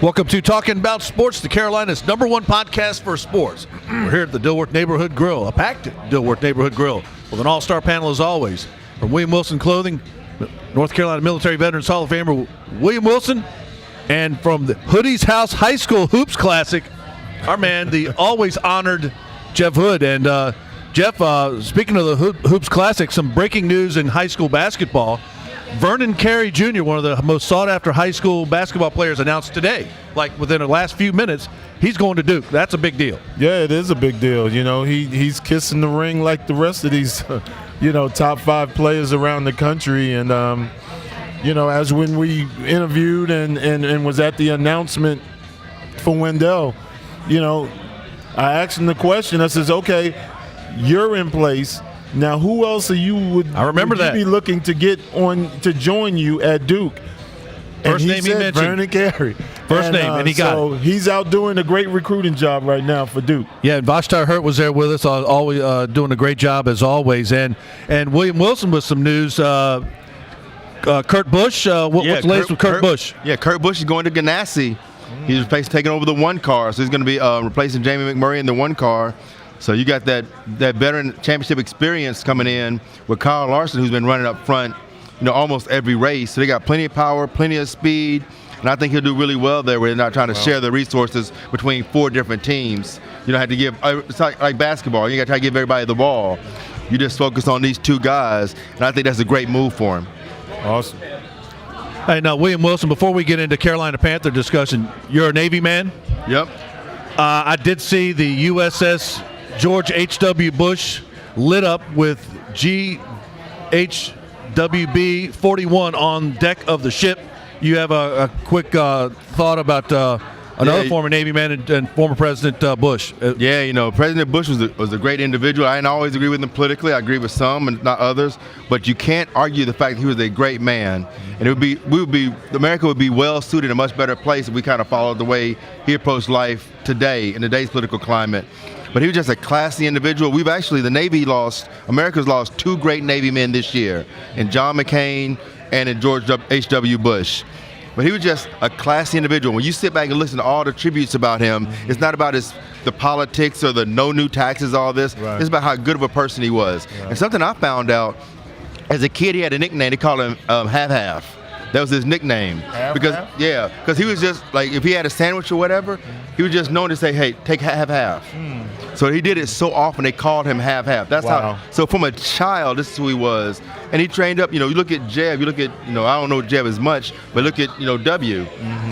Welcome to Talking About Sports, the Carolina's #1 podcast for sports. We're here at the Dilworth Neighborhood Grill, a packed Dilworth Neighborhood Grill, with an all-star panel as always. From William Wilson Clothing, North Carolina Military Veterans Hall of Famer William Wilson, and from the Hoodie's House High School Hoops Classic, our man, the always honored Jeff Hood. And Jeff, speaking of the Hoops Classic, some breaking news in high school basketball. Vernon Carey Jr., one of the most sought-after high school basketball players, announced today, like within the last few minutes, he's going to Duke. That's a big deal. Yeah, it is a big deal. You know, he's kissing the ring like the rest of these, top 5 players around the country. And, as when we interviewed and was at the announcement for Wendell, I asked him the question. I says, okay, you're in place. Now, who else are you would be looking to get on to join you at Duke? First name he mentioned, Vernon Carey. First name, and he got it. So he's out doing a great recruiting job right now for Duke. Yeah, and Vashtar Hurt was there with us, always doing a great job as always. And William Wilson with some news. Kurt Busch, what's the latest with Kurt Busch? Yeah, Kurt Busch is going to Ganassi. He's taking over the one car, so he's going to be replacing Jamie McMurray in the one car. So you got that veteran championship experience coming in with Kyle Larson, who's been running up front, almost every race. So they got plenty of power, plenty of speed, and I think he'll do really well there where they're not trying to share the resources between 4 different teams. You don't have to give – it's like basketball. You got to try to give everybody the ball. You just focus on these 2 guys, and I think that's a great move for him. Awesome. Hey, now, William Wilson, before we get into Carolina Panther discussion, you're a Navy man? Yep. I did see the USS George H.W. Bush lit up with GHWB 41 on deck of the ship. You have a quick thought about another former Navy man and former President Bush. President Bush was a great individual. I didn't always agree with him politically. I agree with some and not others. But you can't argue the fact that he was a great man. And America would be well suited, a much better place if we kind of followed the way he approached life today in today's political climate. But he was just a classy individual. America's lost 2 great Navy men this year, in John McCain and in George H.W. Bush. But he was just a classy individual. When you sit back and listen to all the tributes about him, it's not about the politics or the no new taxes, all this. Right. It's about how good of a person he was. Right. And something I found out, as a kid, he had a nickname. They called him Half-Half. That was his nickname. Because he was just like, if he had a sandwich or whatever, he was just known to say, hey, take half-half. So he did it so often they called him half-half. That's how. So from a child, this is who he was. And he trained up, you look at Jeb, I don't know Jeb as much, but look at, W.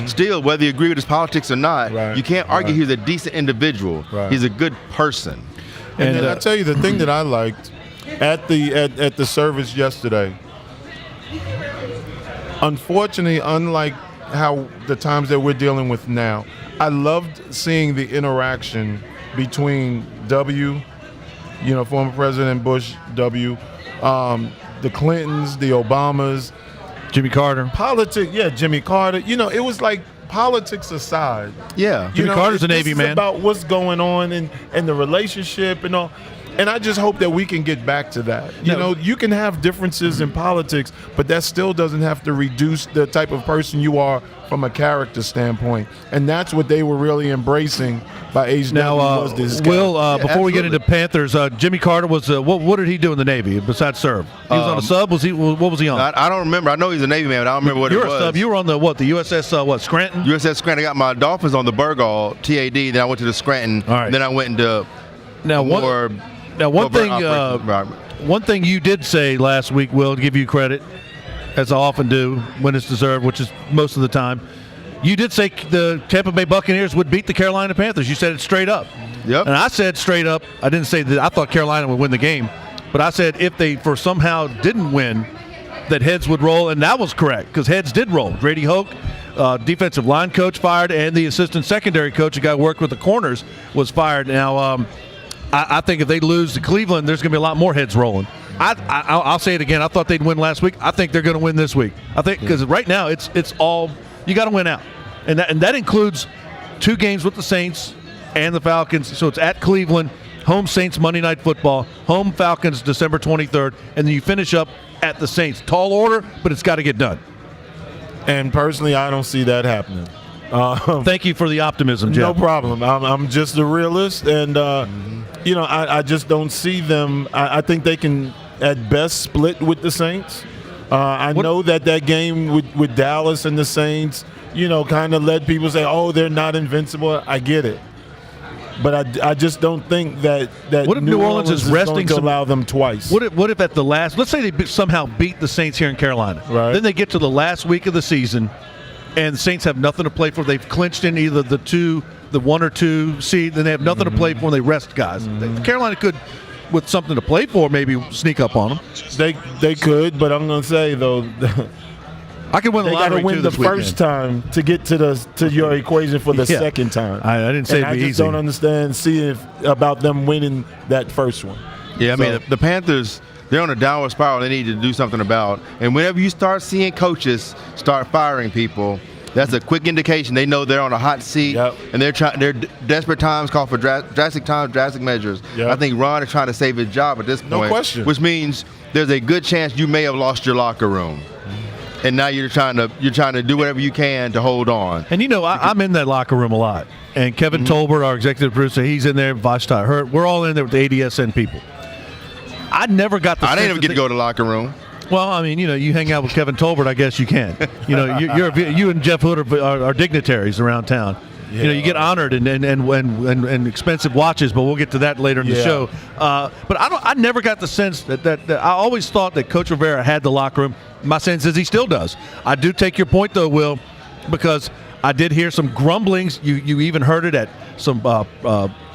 Still, whether you agree with his politics or not, you can't argue he's a decent individual. Right. He's a good person. And then I tell you, the thing that I liked at the service yesterday, unfortunately, unlike how the times that we're dealing with now, I loved seeing the interaction between W, former President Bush, W, the Clintons, the Obamas, Jimmy Carter. Jimmy Carter. It was like politics aside. Yeah, Jimmy Carter's a Navy man. It's about what's going on and the relationship and all. And I just hope that we can get back to that. You can have differences in politics, but that still doesn't have to reduce the type of person you are from a character standpoint. And that's what they were really embracing by age now. Will, before we get into Panthers, Jimmy Carter was what did he do in the Navy besides serve? He was on a sub. What was he on? I don't remember. I know he's a Navy man, but I don't remember what it was. You're a sub. You were on the USS Scranton. USS Scranton. I got my Dolphins on the Burgall TAD. Then I went to the Scranton. All right. Then I went into one thing you did say last week, Will, to give you credit, as I often do when it's deserved, which is most of the time, you did say the Tampa Bay Buccaneers would beat the Carolina Panthers. You said it straight up. Yep. And I said straight up, I didn't say that I thought Carolina would win the game, but I said if they somehow didn't win, that heads would roll, and that was correct because heads did roll. Grady Hoke, defensive line coach, fired, and the assistant secondary coach, a guy who worked with the corners, was fired. Now, I think if they lose to Cleveland, there's going to be a lot more heads rolling. I'll say it again. I thought they'd win last week. I think they're going to win this week. I think because right now it's all you got to win out, and that includes 2 games with the Saints and the Falcons. So it's at Cleveland, home Saints Monday Night Football, home Falcons December 23rd, and then you finish up at the Saints. Tall order, but it's got to get done. And personally, I don't see that happening. Thank you for the optimism, Jeff. No problem. I'm just a realist, and I just don't see them. I think they can at best split with the Saints. I know that game with Dallas and the Saints, kind of led people say, "Oh, they're not invincible." I get it, but I just don't think that what if New Orleans is resting going to allow them twice. What if at the last, let's say they somehow beat the Saints here in Carolina, right? Then they get to the last week of the season, and the Saints have nothing to play for. They've clinched in either the 1 or 2 seed, then they have nothing to play for, and they rest guys. Carolina could, with something to play for, maybe sneak up on them. They could, but I'm going to say though, I could win the lottery. They got to win the first time to get to your equation for the second time. I didn't say it'd be easy. I just don't understand about them winning that first one. Yeah, I mean the Panthers, they're on a downward spiral. They need to do something about. And whenever you start seeing coaches start firing people, that's a quick indication they know they're on a hot seat, and they're desperate times call for drastic measures. Yep. I think Ron is trying to save his job at this point. No question. Which means there's a good chance you may have lost your locker room, and now you're trying to do whatever you can to hold on. And I'm in that locker room a lot, and Kevin Tolbert, our executive producer, he's in there. Vashti Hurt, we're all in there with the ADSN people. I never got the. I didn't even get to go to the locker room. Well, I mean, you hang out with Kevin Tolbert, I guess you can. You and Jeff Hood are dignitaries around town. Yeah. You get honored and expensive watches, but we'll get to that later in the show. But I never got the sense that I always thought that Coach Rivera had the locker room. My sense is he still does. I do take your point though, Will, because I did hear some grumblings. You even heard it at some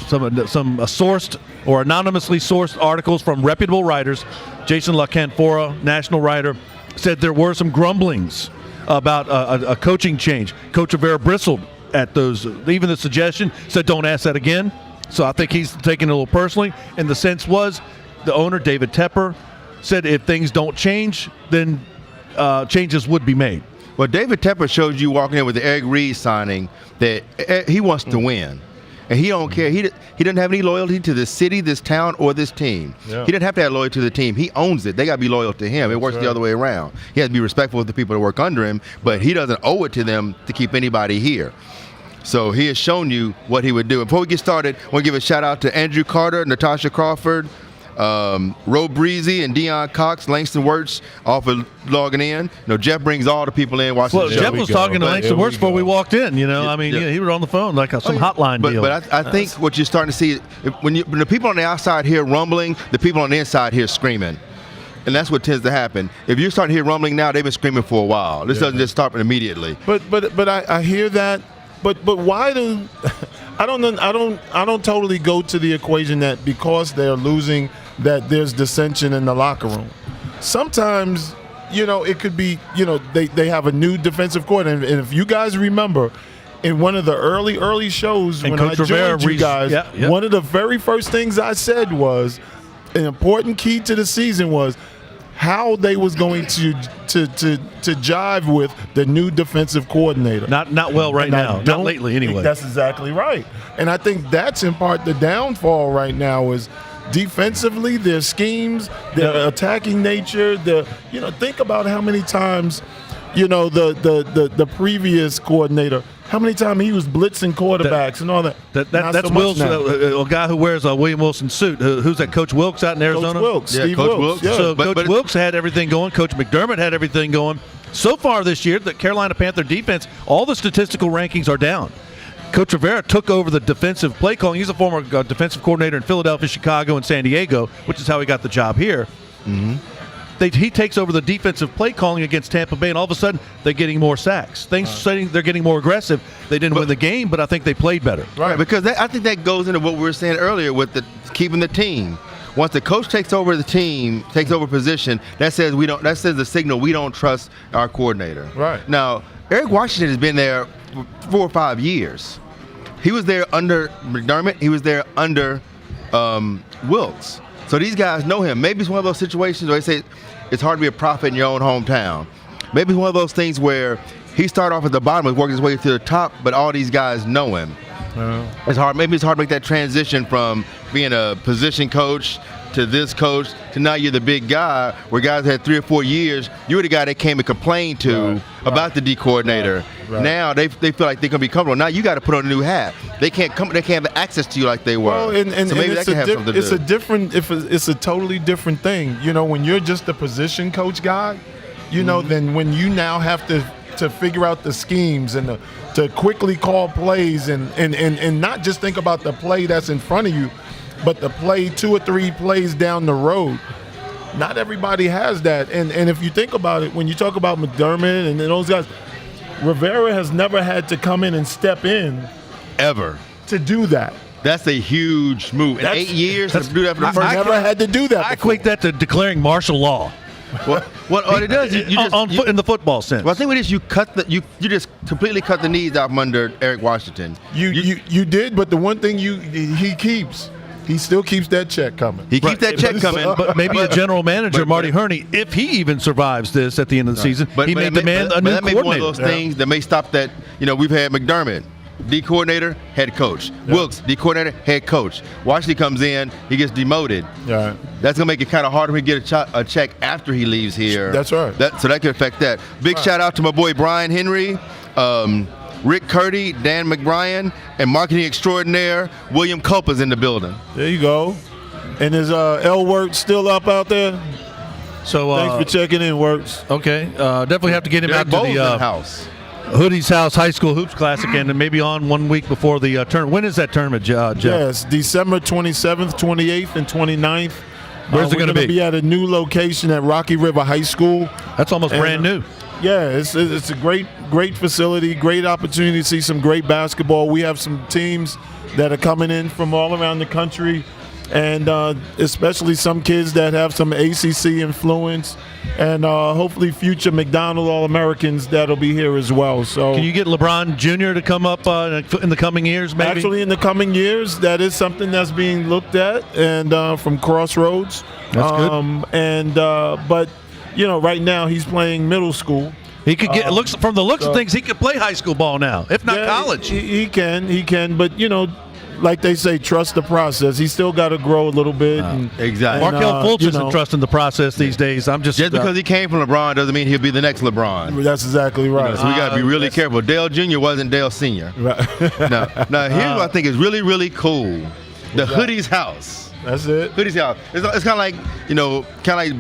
sourced or anonymously sourced articles from reputable writers. Jason LaCanfora, national writer, said there were some grumblings about a coaching change. Coach Rivera bristled at those. Even the suggestion said, "Don't ask that again." So I think he's taking it a little personally. And the sense was, the owner, David Tepper, said if things don't change, then changes would be made. Well, David Tepper showed you walking in with the Eric Reed signing that he wants to win. And he don't care. He doesn't have any loyalty to this city, this town, or this team. Yeah. He doesn't have to have loyalty to the team. He owns it. They got to be loyal to him. It works the other way around. He has to be respectful of the people that work under him, but he doesn't owe it to them to keep anybody here. So he has shown you what he would do. And before we get started, I want to give a shout out to Andrew Carter, Natasha Crawford, Ro Breezy and Deion Cox, Langston Wirtz off of logging in. Jeff brings all the people in watching the show. Jeff was talking to Langston Wirtz before we walked in. He was on the phone like some hotline deal. But I think what you're starting to see, when the people on the outside hear rumbling, the people on the inside hear screaming. And that's what tends to happen. If you're starting to hear rumbling now, they've been screaming for a while. This doesn't just start immediately. But I hear that. But why do I don't totally go to the equation that because they're losing that there's dissension in the locker room. Sometimes, it could be, they have a new defensive coordinator. And if you guys remember, in one of the early shows when I joined you guys, one of the very first things I said was an important key to the season was how they was going to jive with the new defensive coordinator. Not well right now. Not lately anyway. That's exactly right. And I think that's in part the downfall right now is defensively, their schemes, their attacking nature, think about how many times, the previous coordinator, how many times he was blitzing quarterbacks and all that. That's Wilkes, a guy who wears a William Wilson suit. Who's that? Coach Wilkes out in Arizona? Coach Wilkes. Steve Coach Wilkes. Yeah. So Coach Wilkes had everything going. Coach McDermott had everything going. So far this year, the Carolina Panther defense, all the statistical rankings are down. Coach Rivera took over the defensive play calling. He's a former defensive coordinator in Philadelphia, Chicago, and San Diego, which is how he got the job here. Mm-hmm. He takes over the defensive play calling against Tampa Bay, and all of a sudden they're getting more sacks. They're getting more aggressive. They didn't win the game, but I think they played better. Right, because I think that goes into what we were saying earlier with keeping the team. Once the coach takes over the team, takes over position, that says the signal we don't trust our coordinator. Right. Now, Eric Washington has been there for 4 or 5 years. He was there under McDermott. He was there under Wilkes. So these guys know him. Maybe it's one of those situations where they say it's hard to be a prophet in your own hometown. Maybe it's one of those things where he started off at the bottom and worked his way to the top, but all these guys know him. It's hard. Maybe it's hard to make that transition from being a position coach to this coach to now you're the big guy, where guys had 3 or 4 years, you were the guy they came and complained to about the D coordinator. Right. Now they feel like they're gonna be comfortable. Now you got to put on a new hat. They can't have access to you like they were. Well, and so maybe that can have something to it's do. it's a totally different thing. You know, when you're just a position coach guy, you know, then when you now have to figure out the schemes and to quickly call plays and not just think about the play that's in front of you, but the play 2 or 3 plays down the road. Not everybody has that. And if you think about it, when you talk about McDermott and those guys, Rivera has never had to come in and step in Ever. to do that. That's a huge move. In 8 years to do that for the first Never had to do that I before. equate that to declaring martial law. What it does, In the football sense. well, I think what it is, you just completely cut the knees out from under Eric Washington. You did, but the one thing he still keeps that check coming. He keeps that check coming, But maybe a general manager, Marty Herney, if he even survives this at the end of the season, he may demand a new that may be one of coordinator. those things that may stop that. You know, we've had McDermott, D coordinator, head coach. Wilkes, D coordinator, head coach. Washington comes in, he gets demoted. Yeah. That's gonna make it kind of harder for him to get a check after he leaves here. That's right. So that could affect that. Big shout out to my boy Brian Henry, Rick Curdy, Dan McBrien, and marketing extraordinaire William Culpa's in the building. There you go. And is L Works still up out there? So Thanks for checking in, Works. okay, definitely have to get him Derek out to Bowles in the the house. Hoodie's House High School Hoops Classic, and then maybe on 1 week before the tournament. When is that tournament, Jeff? Yes, December 27th, 28th, and 29th. Where's it we're gonna gonna be? be at a new location at Rocky River High School. That's almost And, brand new. Yeah, it's a great facility, great opportunity to see some great basketball. We have some teams that are coming in from all around the country, and especially some kids that have some ACC influence, and hopefully future McDonald All-Americans that'll be here as well. So Can you get LeBron Jr. to come up in the coming years, maybe? actually, in the coming years, that is something that's being looked at, and from Crossroads. That's good. But you know, right now he's playing middle school. He could get. Looks from the looks of things, he could play high school ball now, if not Yeah, college. He can. But you know, like they say, trust the process. He's still got to grow a little bit. Exactly. Markel Fultz you isn't know, trusting the process these days. I'm just Just because he came from LeBron doesn't mean he'll be the next LeBron. That's exactly right. So we got to be really careful. Dale Jr. wasn't Dale Sr. Right. Now here's what I think is really, really cool. The Hoodie's House. That's it. Hoodie's House. It's kind of like,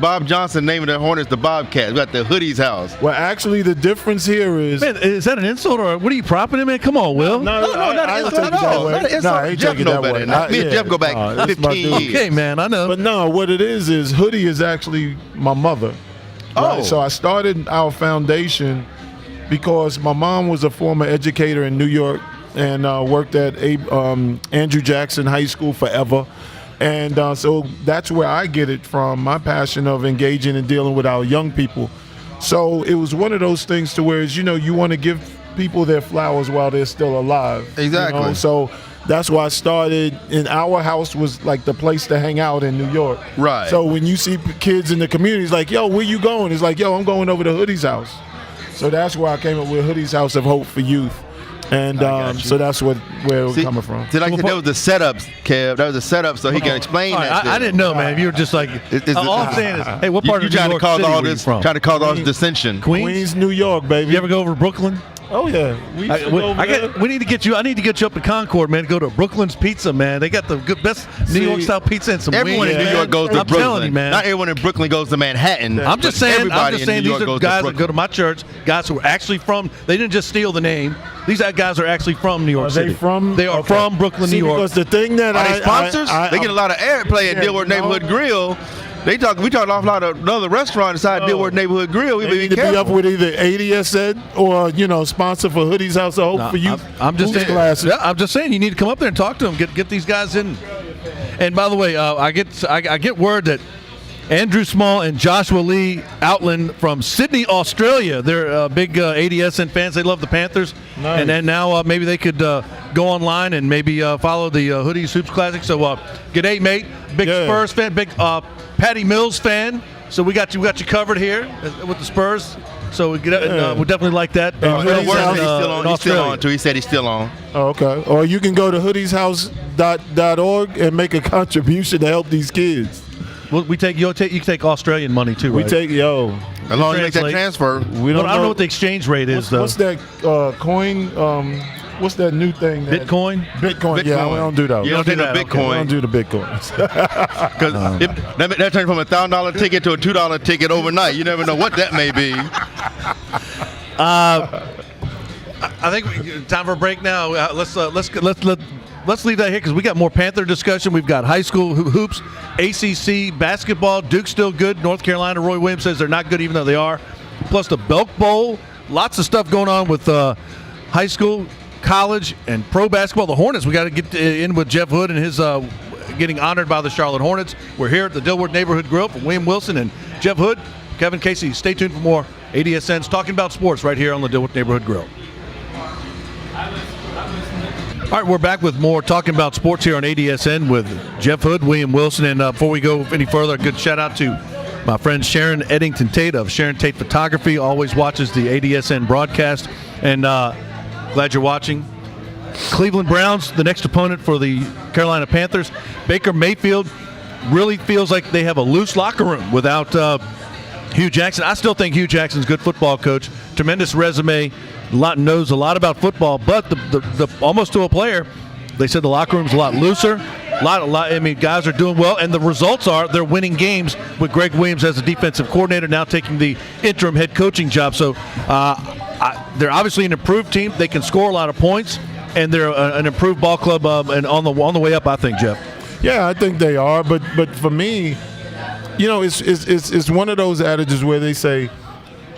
Bob Johnson naming the Hornets the Bobcats. We got the Hoodie's House. Well, actually, the difference here is. Man, is that an insult or what are you propping him in? Come on, Will. No, not I an ain't insult take at it that all. way. Not an No, insult. I ain't Jeff take it know that better way. than that. Me and Jeff go back that's my 15 dude. years. Okay, man, I know. But no, what it is Hoodie is actually my mother. Oh. Right? So I started our foundation because my mom was a former educator in New York and worked at Andrew Jackson High School forever. And so that's where I get it from, my passion of engaging and dealing with our young people. So it was one of those things to where, you want to give people their flowers while they're still alive. Exactly. So that's why I started, and our house was like the place to hang out in New York. Right. So when you see kids in the community, it's like, yo, where you going? It's like, yo, I'm going over to Hoodie's house. So that's where I came up with Hoodie's House of Hope for Youth. And so that's where we're coming from. See, like I said, that was the setup, Kev. That was the setup so he can explain All right, that. I didn't know, man. You were just like, all I'm saying is, hey, what part you of New trying to York cause City all were you this, from? trying to cause all this dissension. Queens, New York, baby. You ever go over to Brooklyn? Oh yeah, we need to get you. I need to get you up to Concord, man. Go to Brooklyn's Pizza, man. They got the best New York style pizza and some Everyone wings. in New York goes to I'm Brooklyn. telling you, man. Not everyone in Brooklyn goes to Manhattan. I'm just but saying. Everybody in New These York are goes guys to that go to my church. Guys who are actually from. They didn't just steal the name. These guys are actually from New York Are City. they from? They are Okay. from Brooklyn, See, New York. Because the thing that Are they sponsors? They get a lot of airplay at Dilworth Neighborhood Grill. We talk an awful lot of another restaurant inside Dilworth Neighborhood Grill. We They be need to be careful. up with either ADSN or sponsor for Hoodie's House of Hope for Youth. I'm just saying. Classes. Yeah, I'm just saying you need to come up there and talk to them. Get these guys in. And by the way, I get word that Andrew Small and Joshua Lee Outland from Sydney, Australia. They're big ADSN fans. They love the Panthers. Nice. And then now maybe they could go online and maybe follow the Hoodies Hoops Classic. So g'day, mate. Big Spurs fan. Big Patty Mills fan. So we got you covered here with the Spurs. So we definitely like that. Hoodies House, He's still on too. He said he's still on. Oh, okay. Or you can go to hoodieshouse.org and make a contribution to help these kids. Well, you take Australian money too, right? We take As long as you make that Translate. transfer. We don't I don't know what the exchange rate is, though. What's that coin? What's that new thing? Bitcoin? Bitcoin. Yeah, we don't do those. You don't do the that, okay. We Bitcoin. don't do the Bitcoins. Because that turned from a $1,000 ticket to a $2 ticket overnight. You never know what that may be. I think time for a break now. Let's leave that here because we got more Panther discussion. We've got high school hoops, ACC basketball. Duke's still good. North Carolina. Roy Williams says they're not good even though they are. Plus the Belk Bowl. Lots of stuff going on with high school, college, and pro basketball. The Hornets. We got to get in with Jeff Hood and his getting honored by the Charlotte Hornets. We're here at the Dilworth Neighborhood Grill for William Wilson and Jeff Hood. Kevin Casey. Stay tuned for more ADSN's Talking About Sports right here on the Dilworth Neighborhood Grill. All right, we're back with more Talking About Sports here on ADSN with Jeff Hood, William Wilson. And before we go any further, a good shout out to my friend Sharon Eddington Tate of Sharon Tate Photography. Always watches the ADSN broadcast. And glad you're watching. Cleveland Browns, the next opponent for the Carolina Panthers. Baker Mayfield really feels like they have a loose locker room without Hugh Jackson. I still think Hugh Jackson's a good football coach. Tremendous resume. Knows a lot about football, but the almost to a player, they said the locker room's a lot looser. I mean, guys are doing well, and the results are they're winning games with Greg Williams as the defensive coordinator now taking the interim head coaching job. So they're obviously an improved team. They can score a lot of points, and they're an improved ball club and on the way up. I think, Jeff. Yeah, I think they are, but for me, it's one of those adages where they say,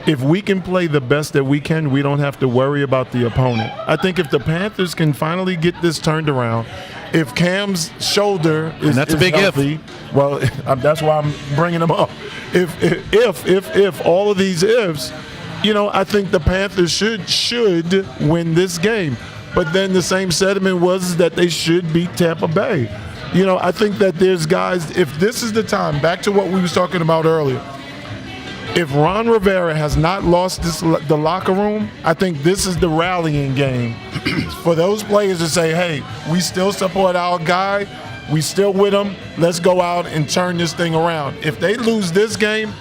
if we can play the best that we can, we don't have to worry about the opponent. I think if the Panthers can finally get this turned around, if Cam's shoulder is that's a big healthy, well, that's why I'm bringing them up. If all of these ifs, I think the Panthers should win this game. But then the same sentiment was that they should beat Tampa Bay. I think that there's guys, if this is the time, back to what we was talking about earlier, if Ron Rivera has not lost the locker room, I think this is the rallying game for those players to say, hey, we still support our guy. We still with him. Let's go out and turn this thing around. If they lose this game,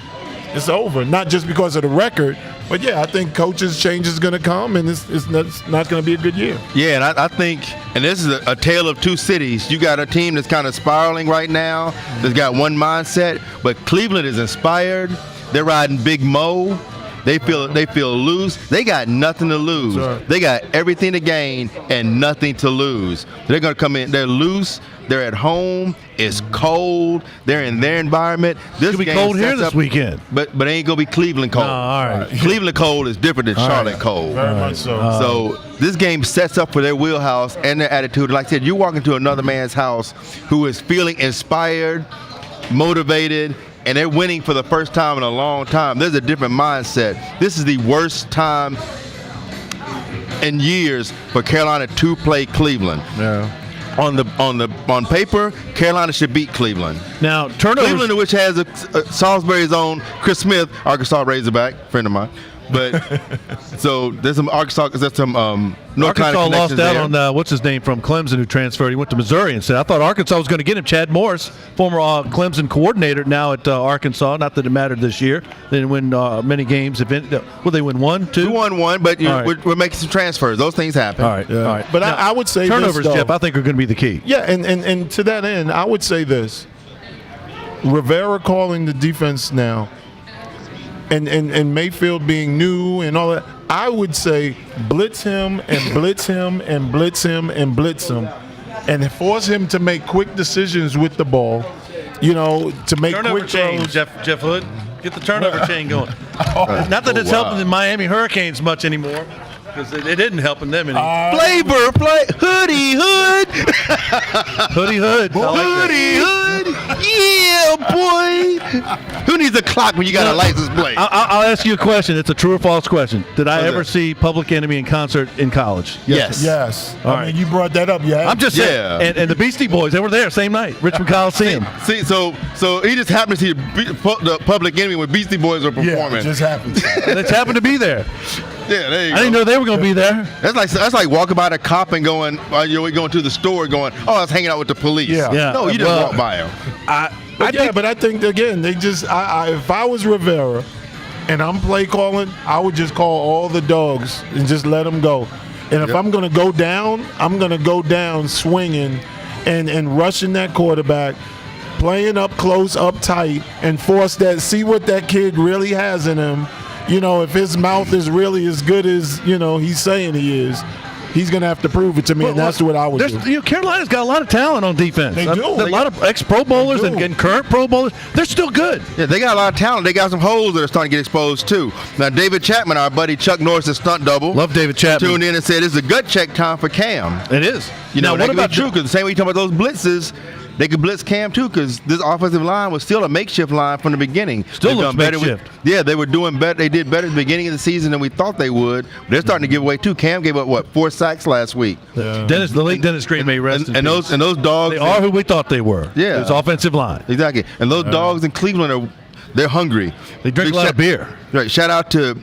it's over. Not just because of the record, but, yeah, I think coaches' change is going to come, and it's not going to be a good year. Yeah, and I think, and this is a tale of two cities. You got a team that's kind of spiraling right now, that's got one mindset, but Cleveland is inspired. They're riding Big Mo. They feel loose. They got nothing to lose. Sure. They got everything to gain and nothing to lose. They're going to come in. They're loose. They're at home. It's cold. They're in their environment. This It's gonna be game cold here sets this up, weekend. but it ain't gonna be Cleveland cold. No, all right. Cleveland cold is different than Charlotte right. cold. Very much so. So this game sets up for their wheelhouse and their attitude. Like I said, you walk into another man's house who is feeling inspired, motivated, and they're winning for the first time in a long time. There's a different mindset. This is the worst time in years for Carolina to play Cleveland. Yeah. On paper, Carolina should beat Cleveland. Now, turnovers. Cleveland, which has Salisbury's own Chris Smith, Arkansas Razorback, friend of mine. But so there's some Arkansas, there's some North Carolina Arkansas lost connections out there. on what's his name from Clemson who transferred. He went to Missouri and said, I thought Arkansas was going to get him. Chad Morris, former Clemson coordinator, now at Arkansas. Not that it mattered this year. They didn't win many games. Will they win 1, 2? We won one, but All right. we're making some transfers. Those things happen. All right. Yeah. All right. But Now, I would say turnovers, this, though. Jeff, I think are going to be the key. Yeah, and to that end, I would say this. Rivera calling the defense now and Mayfield being new and all that, I would say blitz him and blitz him and blitz him and blitz him and force him to make quick decisions with the ball, to make Turnover quick chain, throws. Jeff Hood. Get the turnover chain going. Not that it's helping the Miami Hurricanes much anymore, because it didn't helping them anymore. Flavor, Hoodie Hood. Hoodie Hood. I like that. Hoodie Hood. Yeah, boy. Who needs a clock when you got a license plate? I'll ask you a question. It's a true or false question. Did I What's ever that? see Public Enemy in concert in college? Yes. Yes. All I right. mean, you brought that up, yeah. I'm just saying. Yeah. And the Beastie Boys, they were there same night. Richmond Coliseum. See, so he just happened to see the Public Enemy when Beastie Boys were Yeah, performing. it just happens. And it happened to be there. Yeah, there you I go. didn't know they were going to be there. That's like walking by the cop and going to the store going, oh, I was hanging out with the police. Yeah. Yeah. No, you just Well, walk by him. But I think again, they just. If I was Rivera, and I'm play calling, I would just call all the dogs and just let them go. And if I'm going to go down, I'm going to go down swinging and rushing that quarterback, playing up close, up tight, and force that. See what that kid really has in him. You know, if his mouth is really as good as, he's saying he is, he's going to have to prove it to me, and that's what I would do. Carolina's got a lot of talent on defense. They do. A lot of ex-Pro Bowlers and current Pro Bowlers. They're still good. Yeah, they got a lot of talent. They got some holes that are starting to get exposed, too. Now, David Chapman, our buddy Chuck Norris' stunt double. Love David Chapman. Tuned in and said it's a gut check time for Cam. It is. What about true? Because the same way you talk about those blitzes, they could blitz Cam too, because this offensive line was still a makeshift line from the beginning. Still looks makeshift. They were doing better. They did better at the beginning of the season than we thought they would. They're starting to give away too. Cam gave up 4 sacks last week. Yeah. The late Dennis Green may rest. And those dogs. They are who we thought they were. Yeah, it's offensive line. Exactly. And those dogs in Cleveland they're hungry. They drink a lot of beer. Right. Shout out to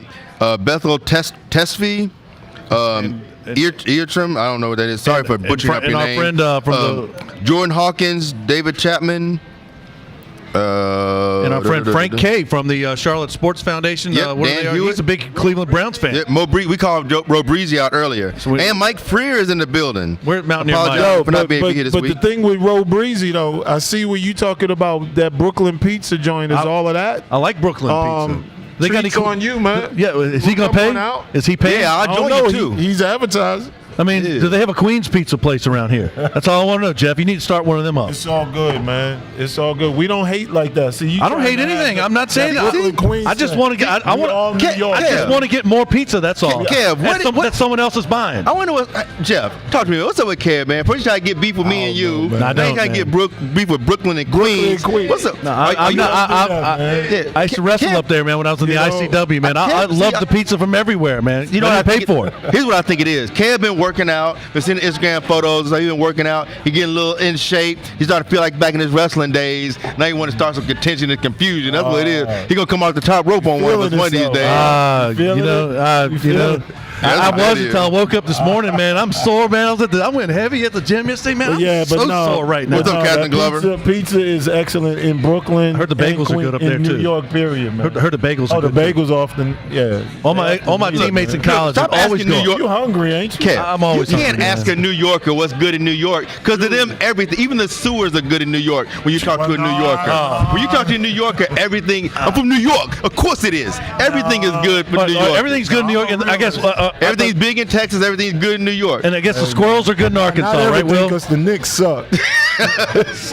Bethel Tesfi. Eartrim, I don't know what that is. Sorry for butchering up your name. And our friend Jordan Hawkins, David Chapman. And our friend Frank K from the Charlotte Sports Foundation. Dan Hewitt. He's a big Cleveland Browns fan. Yeah, we called Ro Breezy out earlier. And Mike Freer is in the building. We're at Mountaineer Mike. Apologize for not being here this week. But the thing with Ro Breezy, though, I see what you talking about, that Brooklyn pizza joint is all of that. I like Brooklyn pizza. They got on you, man. Yeah, is he going to pay? Is he paying? Yeah, I'll join you too. He's advertising. I mean, do they have a Queen's Pizza place around here? That's all I want to know, Jeff. You need to start one of them up. It's all good, man. It's all good. We don't hate like that. See, I don't hate anything. I'm not saying that. I just want to get. I just want to get more pizza. That's all. Kev, that someone else is buying. I wonder what Jeff. Talk to me. What's up with Kev, man? First you try to get beef with me and you. I don't. Try to get beef with Brooklyn and Queens. What's up? No, I used to wrestle up there, man. When I was in the ICW, man. I love the pizza from everywhere, man. You know what I pay for it. Here's what I think it is. Kev been working out. Been seeing Instagram photos. He's been working out. He getting a little in shape. He's starting to feel like back in his wrestling days. Now he want to start some contention and confusion. That's what it is. He gonna come off the top rope on one of these days. I was until I woke up this morning, man. I'm sore, man. I went heavy at the gym yesterday, man. I'm sore right now. What's up, Captain Glover? Pizza is excellent in Brooklyn. Heard the bagels are good up there, too. In New York, period, man. Heard the bagels are good. The bagels often, yeah. All my teammates in college are always New York. You hungry, ain't you? I'm always hungry. You can't ask a New Yorker what's good in New York, because to them, everything, even the sewers are good in New York when you talk to a New Yorker. When you talk to a New Yorker, everything, I'm from New York. Of course it is. Everything is good for New York. Everything's good in New York, and I guess everything's big in Texas, everything's good in New York. And I guess the squirrels are good in Arkansas, right, Will? Because the Knicks suck.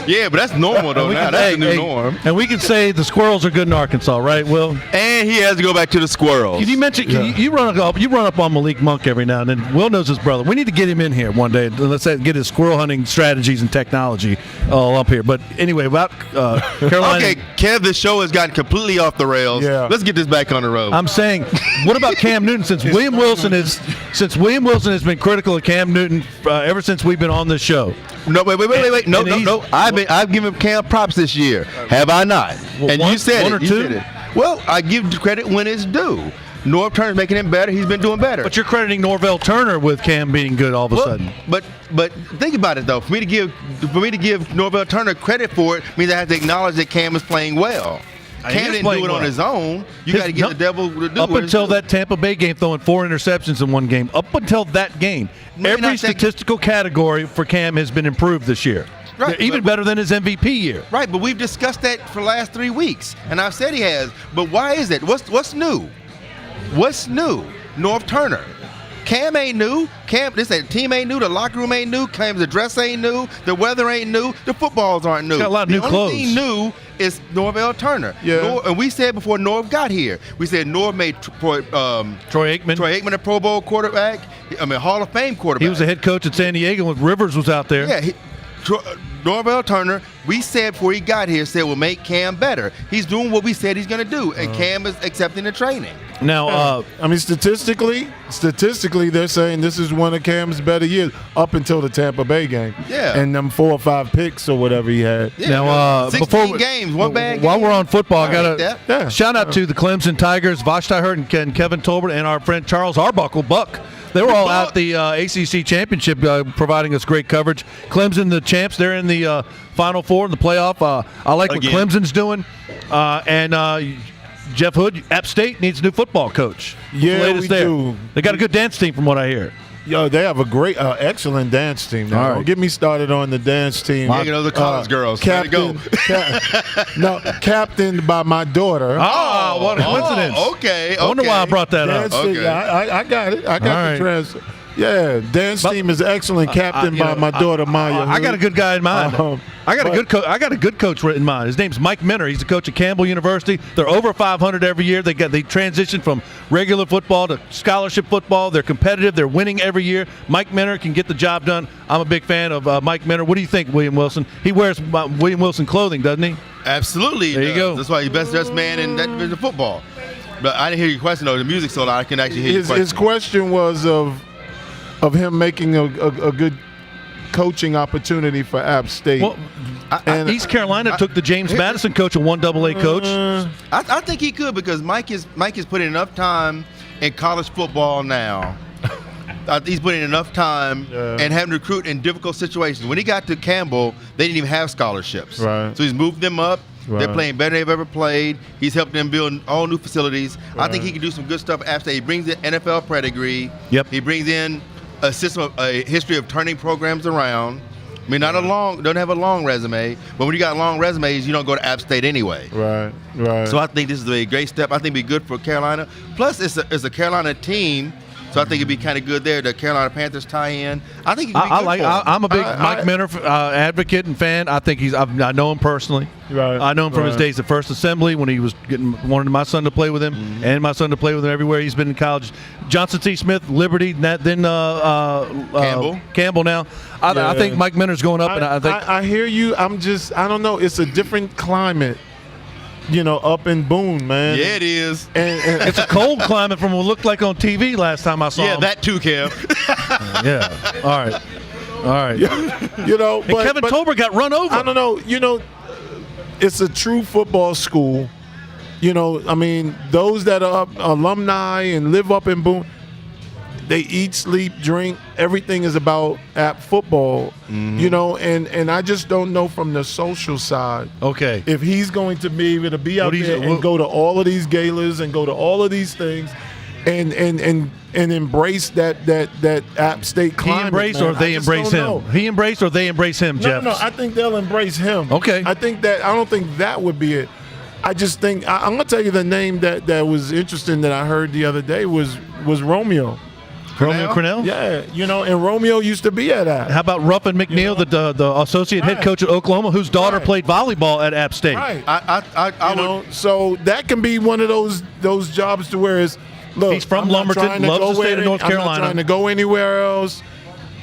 Yeah, but that's normal, though. That's the new norm. And we can say the squirrels are good in Arkansas, right, Will? And he has to go back to the squirrels. Can you mention? You run up on Malik Monk every now and then. Will knows his brother. We need to get him in here one day. Let's get his squirrel hunting strategies and technology all up here. But anyway, about Carolina. Okay, Kev, this show has gotten completely off the rails. Yeah. Let's get this back on the road. I'm saying, what about Cam Newton? Since William Wilson has been critical of Cam Newton ever since we've been on this show. No, wait. No. I've given Cam props this year. Have I not? And you said it. Well, I give credit when it's due. Norv Turner's making him better. He's been doing better. But you're crediting Norvell Turner with Cam being good all of a sudden. But think about it though. For me to give Norvell Turner credit for it means I have to acknowledge that Cam is playing well. Cam didn't do it on his own. You got to get the devil to do it. Up until that Tampa Bay game, throwing 4 interceptions in one game. Up until that game, every statistical category for Cam has been improved this year. Right, even better than his MVP year. Right, but we've discussed that for the last 3 weeks, and I've said he has. But why is that? What's new? What's new? Norv Turner. Cam ain't new. This team ain't new. The locker room ain't new. Cam's address ain't new. The weather ain't new. The footballs aren't new. Got a lot of new clothes. The only thing new is Norvell Turner. Yeah. And we said before Norv got here, we said Norv made Troy Aikman a Pro Bowl quarterback. Hall of Fame quarterback. He was a head coach at San Diego when Rivers was out there. Yeah. Norvell Turner, we said before he got here, will make Cam better. He's doing what we said he's going to do, and Cam is accepting the training. Now, statistically, they're saying this is one of Cam's better years up until the Tampa Bay game. Yeah. And them 4 or 5 picks or whatever he had. Yeah. Now, 16 games, one bad game. While we're on football, I got to shout out to the Clemson Tigers, Vashti Hurt and Kevin Tolbert, and our friend Charles Arbuckle, Buck. They were all out the ACC championship, providing us great coverage. Clemson, the champs, they're in the Final Four in the playoff. I like what Clemson's doing. And Jeff Hood, App State needs a new football coach. Yeah, we do. They got a good dance team from what I hear. Yo, they have a great, excellent dance team. Now. All right. Don't get me started on the dance team. You know the college girls. Captain, captained by my daughter. Oh, what a coincidence. Okay. I wonder why I brought that up. Dance team, I got it. I got the transfer. Yeah, dance team is excellent, captained by my daughter Maya. I got a good guy in mind. I got a good coach in mind. His name's Mike Minner. He's the coach at Campbell University. They're over 500 every year. They transition from regular football to scholarship football. They're competitive. They're winning every year. Mike Minner can get the job done. I'm a big fan of Mike Minner. What do you think, William Wilson? He wears William Wilson clothing, doesn't he? Absolutely. There you go. That's why he's best dressed man in that division of football. But I didn't hear your question though. The music so loud I can actually hear your question. His question was of him making a good coaching opportunity for App State. Well, East Carolina took the James Madison coach, a 1AA coach. I think he could because Mike is putting enough time in college football now. He's putting enough time and having to recruit in difficult situations. When he got to Campbell, they didn't even have scholarships. Right. So he's moved them up. Right. They're playing better than they've ever played. He's helped them build all new facilities. Right. I think he can do some good stuff at App State. He brings in NFL pedigree. Yep. He brings in a system, a history of turning programs around. I mean, doesn't have a long resume, but when you got long resumes, you don't go to App State anyway. Right. So I think this is a great step. I think it'd be good for Carolina. Plus, it's a Carolina team, so I think it'd be kind of good there. The Carolina Panthers tie in. I think it could be good for him. I'm a big Mike Minner advocate and fan. I think I know him personally. Right. I know him from his days at First Assembly when he was wanted my son to play with him, and my son to play with him everywhere he's been in college. Johnson T. Smith, Liberty, then Campbell. Now, I think Mike Minner's going up, and I think I hear you. I don't know. It's a different climate. Up in Boone, man. Yeah, it is. And it's a cold climate from what it looked like on TV last time I saw him. Yeah, that too, Kev. Yeah. All right. But Kevin Tolbert got run over. I don't know. It's a true football school. I mean, those that are alumni and live up in Boone, they eat, sleep, drink. Everything is about App football, and I just don't know from the social side. Okay. If he's going to be able to be out there and go to all of these galas and go to all of these things and embrace that App State climate. He embraced or they embrace him? He embraced or they embrace him, Jeff? No, I think they'll embrace him. Okay. I don't think that would be it. I just think I'm going to tell you the name that was interesting that I heard the other day was Romeo. Romeo Crennel? Yeah, and Romeo used to be at App. How about Ruffin McNeil, the associate head coach at Oklahoma, whose daughter played volleyball at App State? Right. So that can be one of those jobs to where it's, look, he's from Lumberton, loves the state of North Carolina. I'm not trying to go anywhere else.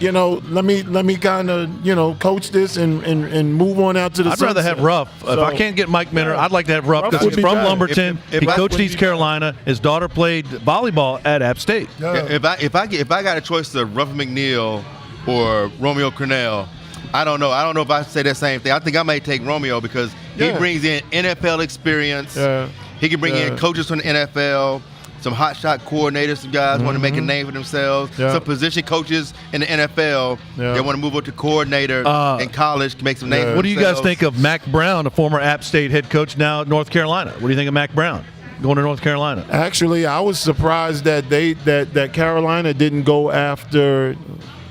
Let me kind of coach this and move on out to the sunset. I'd rather have Ruff. If I can't get Mike Minner, I'd like to have Ruff because he's from Lumberton. He coached East Carolina. His daughter played volleyball at App State. Yeah. If I got a choice of Ruffin McNeil or Romeo Crennel, I don't know. I don't know if I say that same thing. I think I may take Romeo because he brings in NFL experience. Yeah. He can bring in coaches from the NFL. Some hot shot coordinators, some guys want to make a name for themselves. Some position coaches in the NFL, they want to move up to coordinator in college to make some names for What do you guys themselves. think of Mac Brown, a former App State head coach now at North Carolina? What do you think of Mac Brown going to North Carolina? Actually, I was surprised that that Carolina didn't go after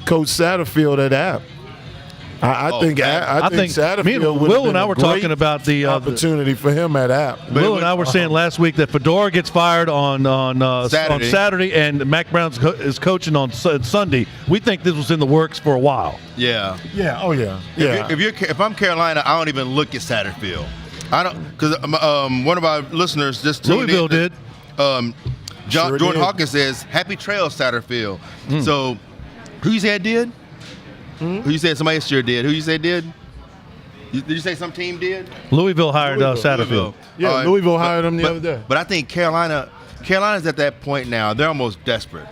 Coach Satterfield at App. I think Satterfield Will and I were talking about the opportunity for him at App. Will and I were saying last week that Fedora gets fired on Saturday, and Mac Brown is coaching on Sunday. We think this was in the works for a while. Yeah. Yeah. Oh yeah. Yeah. If I'm Carolina, I don't even look at Satterfield. I don't because one of our listeners just tuned Louisville in. did. Jordan Hawkins says, "Happy trails, Satterfield." So, who you said did? Who you said somebody sure did? Who you said did? Did you say some team did? Louisville hired Satterfield. Yeah, Louisville hired him the other day. But I think Carolina's at that point now. They're almost desperate.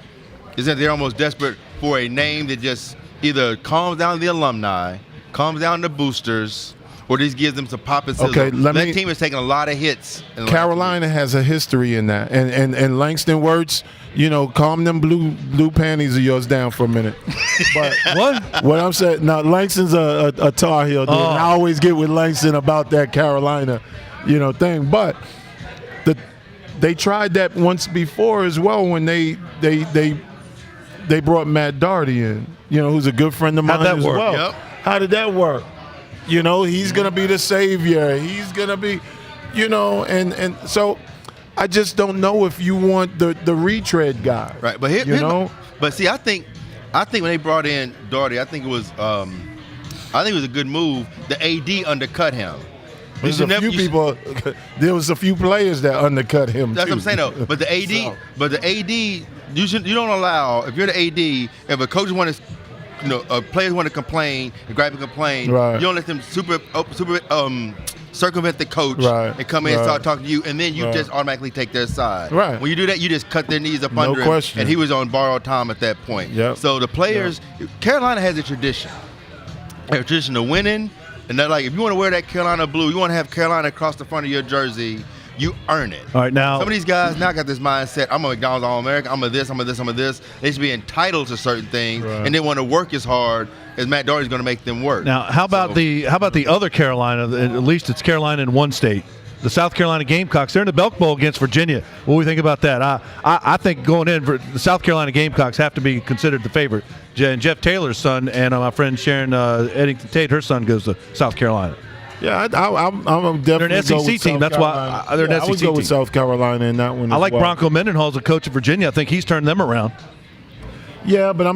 They're almost desperate for a name that just either calms down the alumni, calms down the boosters, or this gives them some pop and sizzle. Okay, that team is taking a lot of hits. Carolina has a history in that, and Langston Wirtz, calm them blue panties of yours down for a minute. But what I'm saying now, Langston's a Tar Heel dude. And I always get with Langston about that Carolina, thing. But they tried that once before as well when they brought Matt Doherty in, who's a good friend of mine as well. Yep. How did that work? He's going to be the savior. He's going to be, and so I just don't know if you want the retread guy. Right, but but see, I think when they brought in Doherty, I think it was a good move. The AD undercut him. There was a few players that undercut him. That's too. what I'm saying though. But the AD, you don't allow, if you're the AD, if a coach want to, players want to complain, and grab and complain, right. You don't let them super circumvent the coach and come in and start talking to you, and then you just automatically take their side. Right. When you do that, you just cut their knees up under him, and he was on borrowed time at that point. Yep. So the players, Carolina has a tradition. They have a tradition of winning. And they're like, if you want to wear that Carolina blue, you want to have Carolina across the front of your jersey, you earn it. All right, now some of these guys now got this mindset, I'm a McDonald's All-American, I'm a this, I'm a this, I'm a this. They should be entitled to certain things, and they want to work as hard as Matt Doherty's going to make them work. Now, how about the other Carolina? At least it's Carolina in one state. The South Carolina Gamecocks, they're in the Belk Bowl against Virginia. What do we think about that? I think going in, the South Carolina Gamecocks have to be considered the favorite. And Jeff Taylor's son and my friend Sharon Eddington Tate, her son goes to South Carolina. Yeah, I'm definitely. They're an SEC team. That's why they're an SEC team. I would go with South Carolina in that one. I like Bronco Mendenhall as a coach of Virginia. I think he's turned them around. Yeah, but I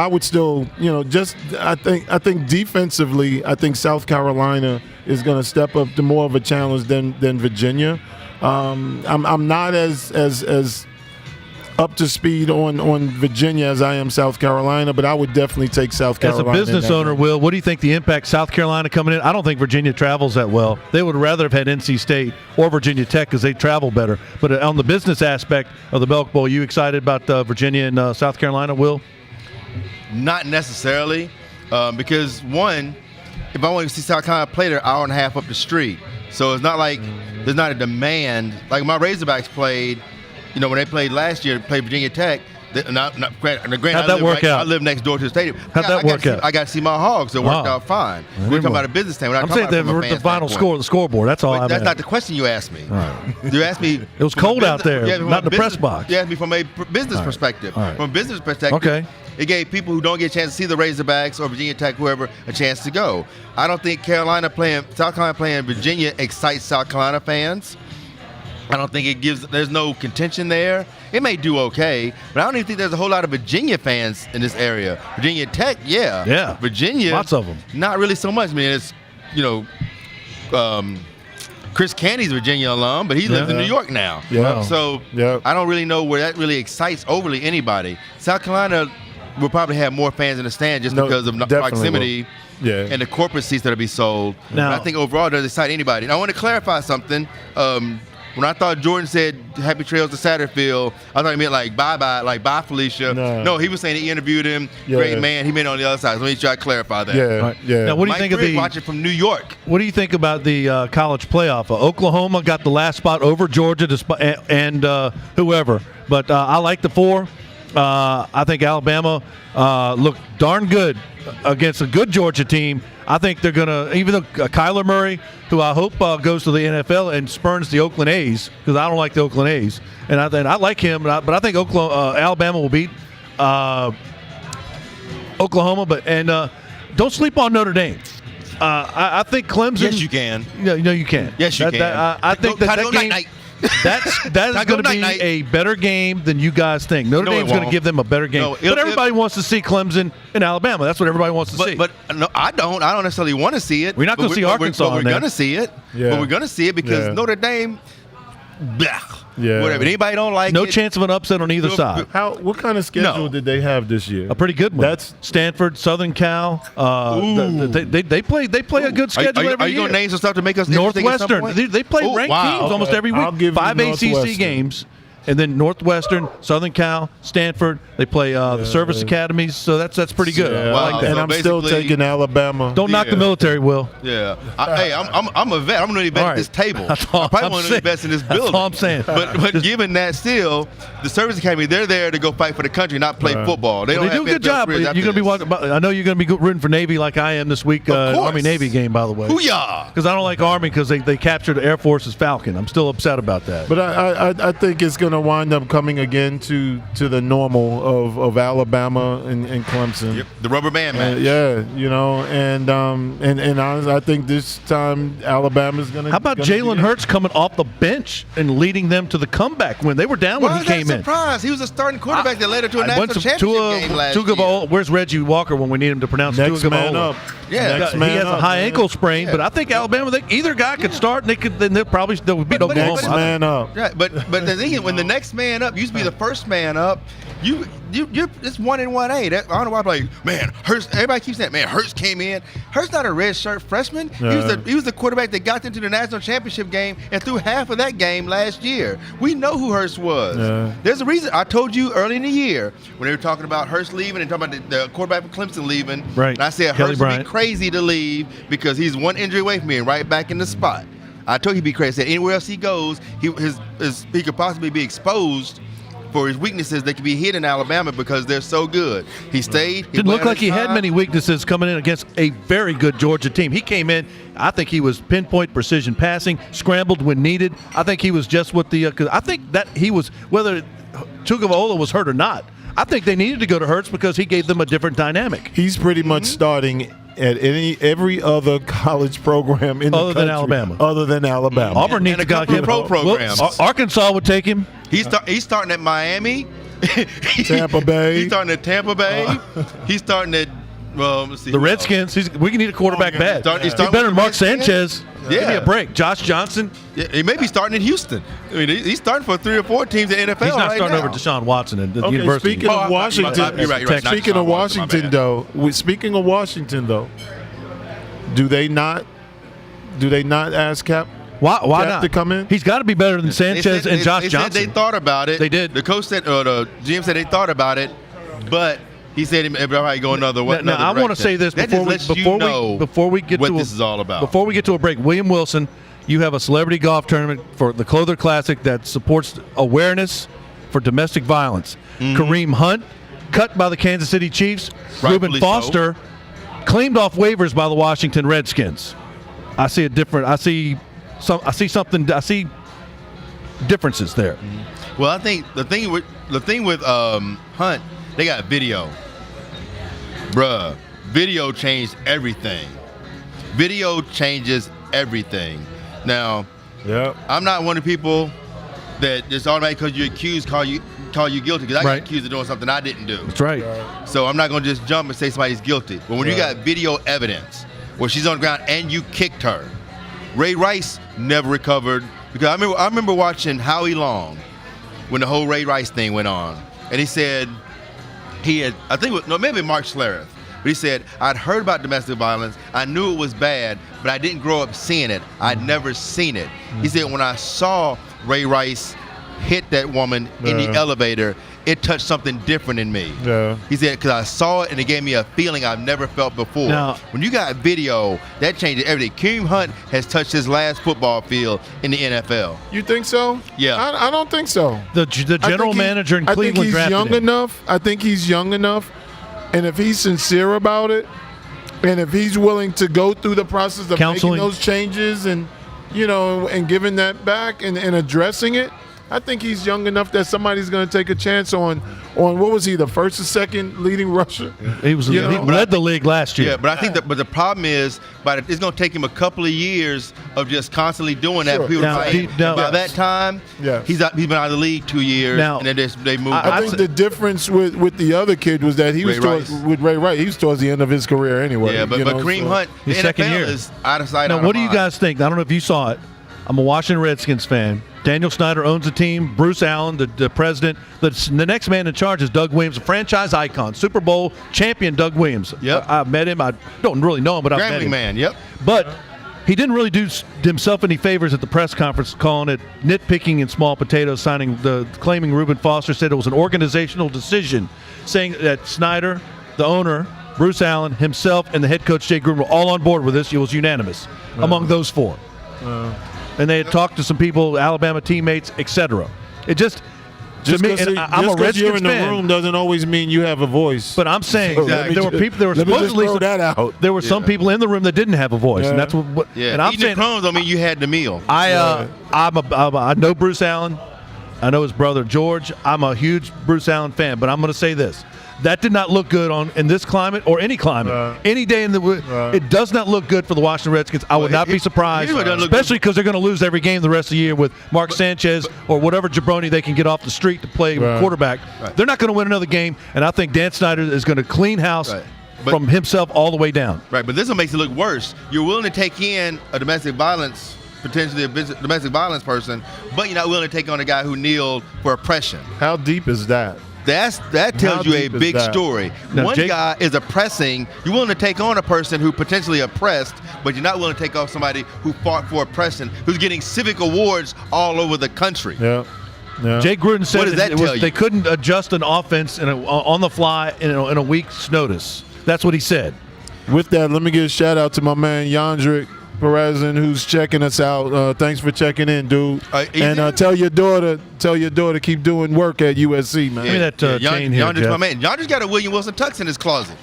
would still, I think defensively, I think South Carolina is going to step up to more of a challenge than Virginia. I'm not as up to speed on Virginia as I am South Carolina, but I would definitely take South Carolina. As a business owner, Will, what do you think the impact South Carolina coming in? I don't think Virginia travels that well. They would rather have had NC State or Virginia Tech because they travel better. But on the business aspect of the Belk Bowl, you excited about Virginia and South Carolina, Will? Not necessarily, because one, if I want to see South Carolina play, they're an hour and a half up the street. So it's not like there's not a demand. Like my Razorbacks played, when they played last year, played Virginia Tech. How'd that work out? I live next door to the stadium. How'd that work out? I got to see my Hogs. It worked out fine. We're talking about a business thing. I'm saying the final score, the scoreboard. That's all. That's not the question you asked me. Right. You asked me. It was cold out there, not in the press box. You asked me from a business perspective. From a business perspective, it gave people who don't get a chance to see the Razorbacks or Virginia Tech, whoever, a chance to go. I don't think South Carolina playing Virginia excites South Carolina fans. I don't think there's no contention there. It may do okay, but I don't even think there's a whole lot of Virginia fans in this area. Virginia Tech, yeah. Yeah. Virginia, lots of them. Not really so much. I mean, it's, Chris Candy's a Virginia alum, but he lives in New York now. Yeah. So I don't really know where that really excites overly anybody. South Carolina will probably have more fans in the stand just because of proximity and the corporate seats that'll be sold. Now, but I think overall it doesn't excite anybody. And I want to clarify something. When I thought Jordan said happy trails to Satterfield, I thought he meant like bye-bye, like bye, Felicia. No, he was saying he interviewed him. Great man. He meant on the other side. So let me try to clarify that. Yeah. Now, what do you think of watching from New York? What do you think about the college playoff? Oklahoma got the last spot over Georgia and whoever. But I like the four. I think Alabama looked darn good against a good Georgia team. I think they're going to, even though Kyler Murray, who I hope goes to the NFL and spurns the Oakland A's, because I don't like the Oakland A's, and I like him, but I think Alabama will beat Oklahoma. But don't sleep on Notre Dame. I think Clemson. Yes, you can. No, you can't. Yes, you can. I think that game. That is going to be a better game than you guys think. Notre Dame's going to give them a better game. But everybody wants to see Clemson and Alabama. That's what everybody wants to see. But no, I don't. I don't necessarily want to see it. We're not going to see Arkansas. But we're going to see it. Yeah. But we're going to see it because Notre Dame, whatever. Anybody don't like it. No chance of an upset on either side. What kind of schedule did they have this year? A pretty good one. That's Stanford, Southern Cal. They play a good schedule every year. Are you going to name some stuff to make us Northwestern? They play ranked teams almost every week. 5 ACC games. and then Northwestern, Southern Cal, Stanford. They play the service academies, so that's pretty good. Yeah. I like that. And I'm still taking Alabama. Don't knock the military, Will. Yeah. Hey, I'm a vet. I'm going to invest at this table. I probably want to invest in this building. That's all I'm saying. But given that, still, the service academy, they're there to go fight for the country, not play football. They don't do a good job. You're going to be watching. I know you're going to be rooting for Navy like I am this week. Army-Navy game, by the way. Hoo-yah! Because I don't like Army because they captured Air Force's Falcon. I'm still upset about that. But I think it's going to wind up coming again to the normal of Alabama and Clemson. Yep. The rubber band match. And honestly, I think this time Alabama's going to. How about Jalen Hurts coming off the bench and leading them to the comeback when they were down when he came in? Surprise! He was a starting quarterback that led her to a national championship game last year. Where's Reggie Walker when we need him to pronounce Next man up? Yeah, Next he man has up, a high man. ankle sprain, but I think Alabama, either guy could start, and they'll beat Oklahoma. Next man up. Yeah, but the thing is, when the next man up used to be the first man up, you're it's 1 and 1A. I don't know why I'm like, man, Hurts. Everybody keeps saying, man, Hurts came in. Hurts not a red shirt freshman. He was the quarterback that got them to the national championship game and threw half of that game last year. We know who Hurts was. Yeah. There's a reason. I told you early in the year when they were talking about Hurts leaving and talking about the quarterback from Clemson leaving. Right. And I said Kelly Hurts would be Bryant. crazy to leave because he's one injury away from being right back in the spot. I told you he'd be crazy. I said anywhere else he goes, he could possibly be exposed for his weaknesses that could be hit in Alabama because they're so good. He stayed. Didn't look like he had many weaknesses coming in against a very good Georgia team. He came in, I think he was pinpoint precision passing, scrambled when needed. I think he was just what cause I think that he was, whether Tagovailoa was hurt or not, I think they needed to go to Hurts because he gave them a different dynamic. He's pretty much starting at every other college program in the country. Other than Alabama. Auburn needs to go pro programs. Arkansas would take him. He's starting at Miami. Tampa Bay. He's starting at Tampa Bay. He's starting at let's see the Redskins. We can need a quarterback bad. He's better than Mark Sanchez. Yeah. Give me a break. Josh Johnson. Yeah, he may be starting in Houston. I mean, he's starting for 3 or 4 teams in NFL. He's not right starting now. over Deshaun Watson at the Okay, university. speaking of Washington, You're right. Speaking of Washington, though, do they not ask Cap? Why Cap not to come in? He's got to be better than Sanchez and Josh Johnson. They thought about it. They did. The coach said, or the GM said they thought about it, but he said, "Everybody go another way." Now I want to say this before we get what to this is all about. Before we get to a break, William Wilson, you have a celebrity golf tournament for the Clother Classic that supports awareness for domestic violence. Kareem Hunt, cut by the Kansas City Chiefs. Rightfully Reuben Foster, claimed off waivers by the Washington Redskins. I see differences there. Well, I think the thing with Hunt, they got video. Bruh, video changed everything. Video changes everything. Now, I'm not one of the people that just automatically because you're accused call you guilty, because I got accused of doing something I didn't do. That's right. So I'm not going to just jump and say somebody's guilty. But when you got video evidence where she's on the ground and you kicked her, Ray Rice never recovered, because I remember watching Howie Long when the whole Ray Rice thing went on, and he said maybe Mark Schlereth, but he said, I'd heard about domestic violence, I knew it was bad, but I didn't grow up seeing it. I'd never seen it. He said, when I saw Ray Rice hit that woman in the elevator, it touched something different in me. Yeah. He said, because I saw it and it gave me a feeling I've never felt before. Now, when you got video, that changes everything. Kareem Hunt has touched his last football field in the NFL. You think so? Yeah. I don't think so. The general manager in Cleveland I think he's drafted young him. enough. I think he's young enough, and if he's sincere about it, and if he's willing to go through the process of Counseling. making those changes and and giving that back and addressing it, I think he's young enough that somebody's going to take a chance on what was he, the first or second leading rusher? He led the league last year. Yeah, but I think but the problem is, it's going to take him a couple of years of just constantly doing that. Sure. People Now, by that time, Yes. he's been out of the league 2 years, Now, and then they moved. I think the difference with the other kid was that he was with Ray Rice. He was towards the end of his career anyway. Yeah, but Kareem Hunt, the His second NFL year. is out of sight. Now, out what of do you mind. guys think? I don't know if you saw it. I'm a Washington Redskins fan. Daniel Snyder owns the team. Bruce Allen, the president. The next man in charge is Doug Williams, a franchise icon, Super Bowl champion Doug Williams. Yep. I've met him. I don't really know him, but I've met Grambling him. man. Yep. But he didn't really do himself any favors at the press conference, calling it nitpicking and small potatoes, claiming Reuben Foster said it was an organizational decision, saying that Snyder, the owner, Bruce Allen, himself, and the head coach Jay Gruden were all on board with this. It was unanimous among those four. And they had talked to some people, Alabama teammates, etc. It just to me, and I'm a Redskins you're in the fan, room doesn't always mean you have a voice. but I'm saying So there were people. There were supposedly throw that out. there were some people in the room that didn't have a voice, and that's what. Yeah, And I'm eating saying the crumbs don't mean you had the meal. I know Bruce Allen. I know his brother George. I'm a huge Bruce Allen fan, but I'm going to say this: that did not look good in this climate or any climate, any day in the. It does not look good for the Washington Redskins. I would not be surprised, especially because they're going to lose every game the rest of the year with Mark Sanchez or whatever jabroni they can get off the street to play quarterback. They're not going to win another game, and I think Dan Snyder is going to clean house. From himself all the way down. Right, but this one makes it look worse. You're willing to take in a potentially a domestic violence person, but you're not willing to take on a guy who kneeled for oppression. How deep is that? That tells you a big story. Now, One guy is oppressing. You're willing to take on a person who potentially oppressed, but you're not willing to take off somebody who fought for oppression, who's getting civic awards all over the country. Yeah. Jay Gruden said What does that tell you? they couldn't adjust an offense on the fly in a week's notice. That's what he said. With that, let me give a shout out to my man Yandrick Perezin, who's checking us out. Thanks for checking in, dude. And tell your daughter keep doing work at USC, man. Give me that chain here, Yandrick's Jeff. my man. Yandrick's got a William Wilson tux in his closet.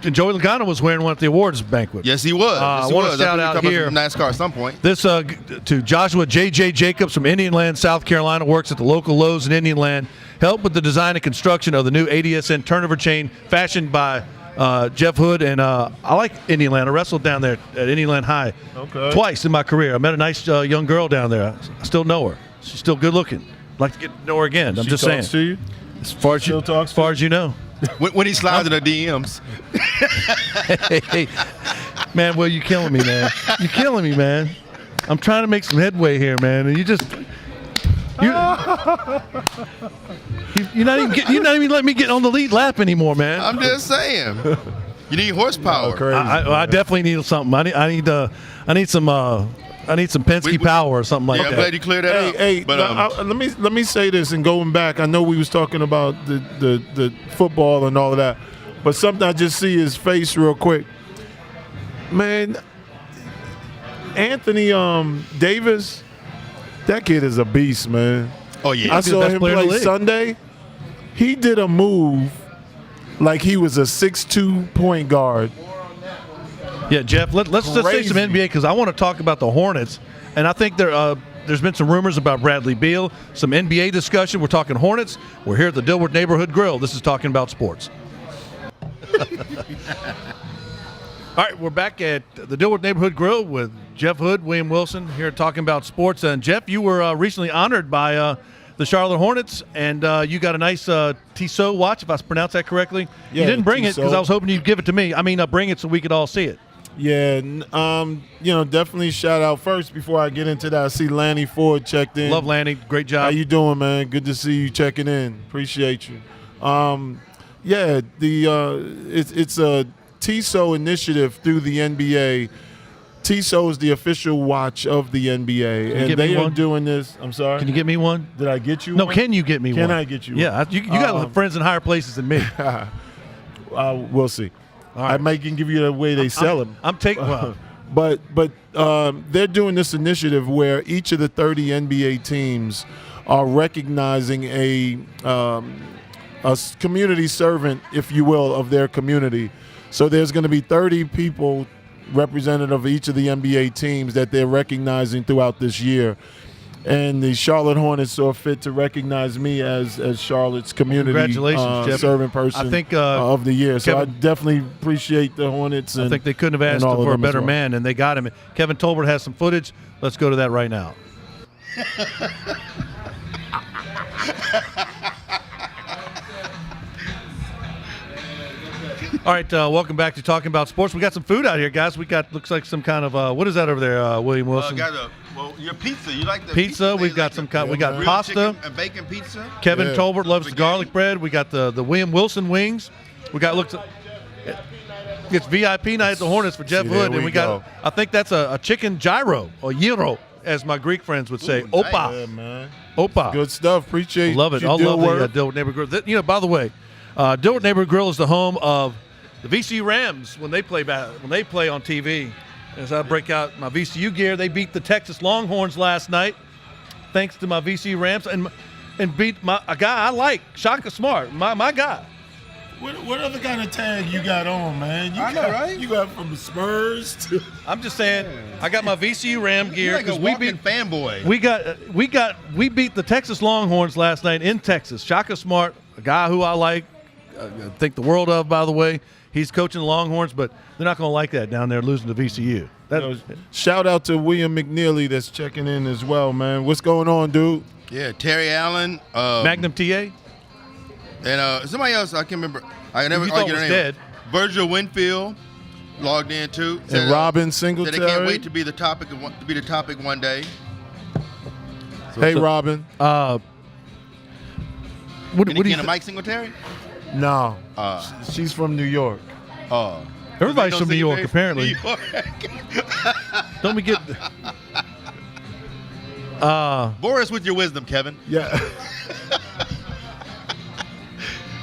And Joey Logano was wearing one at the awards banquet. Yes, he was. I want to shout out here from NASCAR at some point. This to Joshua J.J. Jacobs from Indian Land, South Carolina, works at the local Lowe's in Indian Land. Helped with the design and construction of the new ADSN turnover chain fashioned by Jeff Hood. And I like Indian Land. I wrestled down there at Indian Land High twice in my career. I met a nice young girl down there. I still know her. She's still good looking. I'd like to get to know her again. I'm just saying. To you? As far as you know. When he slides in the DMs. Hey, man, well, you're killing me, man. You're killing me, man. I'm trying to make some headway here, man, and you're not even letting me get on the lead lap anymore, man. I'm just saying. You need horsepower. I definitely need something. I need some Penske power or something like that. I'm glad you cleared that up. Hey, but let me say this. And going back, I know we was talking about the football and all of that, but something I just see his face real quick. Man, Anthony Davis, that kid is a beast, man. Oh yeah, I saw him play Sunday. He did a move like he was a 6'2" point guard. Yeah, Jeff, let's just say some NBA because I want to talk about the Hornets. And I think there's been some rumors about Bradley Beal, some NBA discussion. We're talking Hornets. We're here at the Dilworth Neighborhood Grill. This is Talking About Sports. All right, we're back at the Dilworth Neighborhood Grill with Jeff Hood, William Wilson, here Talking About Sports. And, Jeff, you were recently honored by the Charlotte Hornets, and you got a nice Tissot watch, if I pronounced that correctly. Yeah, you didn't bring it because I was hoping you'd give it to me. I mean, bring it so we could all see it. Yeah, definitely shout out first before I get into that. I see Lanny Ford checked in. Love Lanny, great job. How you doing, man? Good to see you checking in. Appreciate you. It's a Tissot initiative through the NBA. Tissot is the official watch of the NBA, and they are doing this. I'm sorry. Can you get me one? Did I get you one? No, can you get me one? Can I get you one? Yeah, you got friends in higher places than me. We'll see. All right. I might can give you the way they sell them. I'm taking one. But they're doing this initiative where each of the 30 NBA teams are recognizing a community servant, if you will, of their community. So there's going to be 30 people representative of each of the NBA teams that they're recognizing throughout this year. And the Charlotte Hornets saw fit to recognize me as Charlotte's community serving person I think, of the year. So I definitely appreciate the Hornets. I think they couldn't have asked for a better man, and they got him. Kevin Tolbert has some footage. Let's go to that right now. All right, welcome back to Talking About Sports. We got some food out here, guys. We got, looks like some kind of, what is that over there, William Wilson? Your pizza. You like the pizza? We've got some kind. We got pasta and bacon pizza. Kevin Tolbert loves the garlic bread. We got the William Wilson wings. We got It's VIP night at the Hornets for Jeff See, Hood, there and we got. go. I think that's a chicken gyro or gyro, as my Greek friends would say. Ooh, nice. Opa, Yeah, man. opa. Good stuff. Appreciate Love it. your I love work. the Dilworth Neighborhood Grill. You know, by the way, Dilworth Neighborhood Grill is the home of the VCU Rams when they play on TV. As I break out my VCU gear, they beat the Texas Longhorns last night, thanks to my VCU Rams, and beat a guy I like, Shaka Smart, my guy. What other kind of tag you got on, man? I know, right? You got from the Spurs to I'm just saying, I got my VCU Ram You're gear like a we walking beat fanboy. we beat the Texas Longhorns last night in Texas. Shaka Smart, a guy who I like, think the world of, by the way. He's coaching the Longhorns, but they're not going to like that down there losing to VCU. shout out to William McNeely that's checking in as well, man. What's going on, dude? Yeah, Terry Allen. Magnum TA. And somebody else, I can't remember. I never You thought get was her name. dead. Virgil Winfield logged in too. And Robin Said they Singletary. can't wait to be the topic one day. Hey, Robin. What do you Kenny think? Mike Singletary? No, she's from New York. Everybody's Ain't from no New York, Singletary? apparently. New York. Don't we get? Bore us with your wisdom, Kevin. Yeah.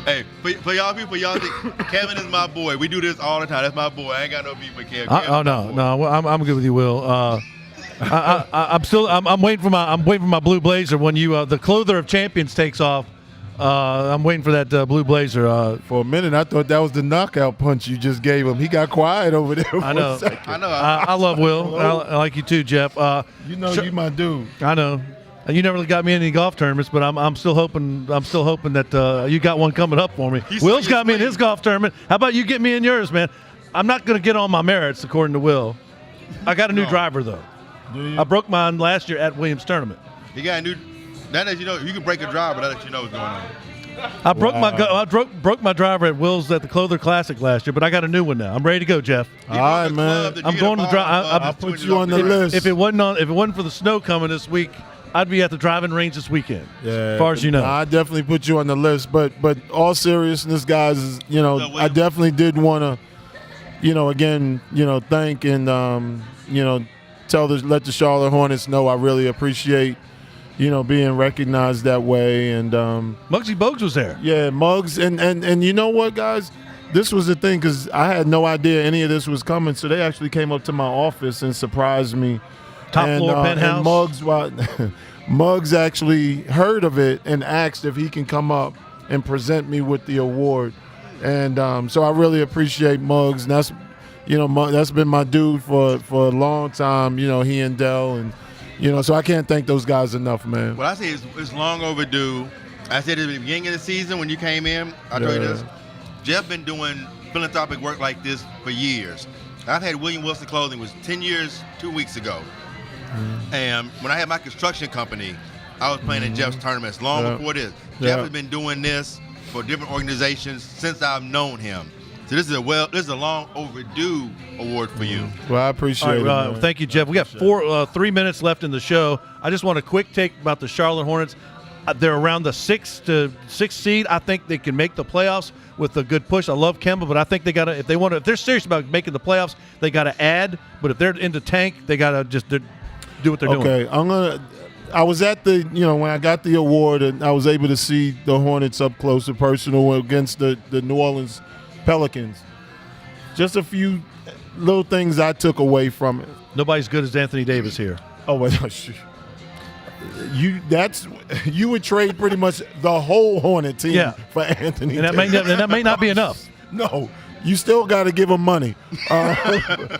Hey, for y'all people, y'all think Kevin is my boy. We do this all the time. That's my boy. I ain't got no beef with Kevin. Oh no, I'm good with you, Will. I'm waiting for my blue blazer when the clother of champions takes off. I'm waiting for that blue blazer. For a minute, I thought that was the knockout punch you just gave him. He got quiet over there for I know. a second. I know. I love Will. I like you too, Jeff. You know, you my dude. I know. You never really got me in any golf tournaments, but I'm still hoping that you got one coming up for me. Will's got me in his golf tournament. How about you get me in yours, man? I'm not going to get on my merits, according to Will. I got a new driver though. Do you? I broke mine last year at Williams tournament. You got a new. That lets you know you can break a driver. That lets you know what's going on. I broke my driver at Will's at the Clother Classic last year, but I got a new one now. I'm ready to go, Jeff. All right, man. I'm going to drive. I'll put you on the list. If it wasn't for the snow coming this week, I'd be at the driving range this weekend. Yeah, as far as you know. I definitely put you on the list, but all seriousness, guys, is, I definitely did want to, again, thank and let the Charlotte Hornets know I really appreciate, being recognized that way. And Muggsy Bogues was there. yeah, Muggs, and you know what, guys, this was the thing because I had no idea any of this was coming, so they actually came up to my office and surprised me. Top floor penthouse. And Muggs actually heard of it and asked if he can come up and present me with the award. And so I really appreciate Muggs. And that's, that's been my dude for a long time, he and Dell. And, so I can't thank those guys enough, man. Well, I say it's long overdue. I said at the beginning of the season when you came in, I told you this. Jeff been doing philanthropic work like this for years. I've had William Wilson Clothing was 10 years 2 weeks ago. And when I had my construction company, I was playing in Jeff's tournaments long before this. Jeff has been doing this for different organizations since I've known him. So this is a long overdue award for you. Well, I appreciate it. Man. Thank you, Jeff. We got 3 minutes left in the show. I just want a quick take about the Charlotte Hornets. They're around the 6th seed. I think they can make the playoffs with a good push. I love Kemba, but I think they got to if they're serious about making the playoffs, they got to add. But if they're in the tank, they got to just do what they're doing. Okay, I was at the, when I got the award, and I was able to see the Hornets up close and personal against the New Orleans Pelicans. Just a few little things I took away from it. Nobody's good as Anthony Davis here. Oh, wait, you would trade pretty much the whole Hornet team for Anthony and Davis. that may not be enough. No, you still got to give him money.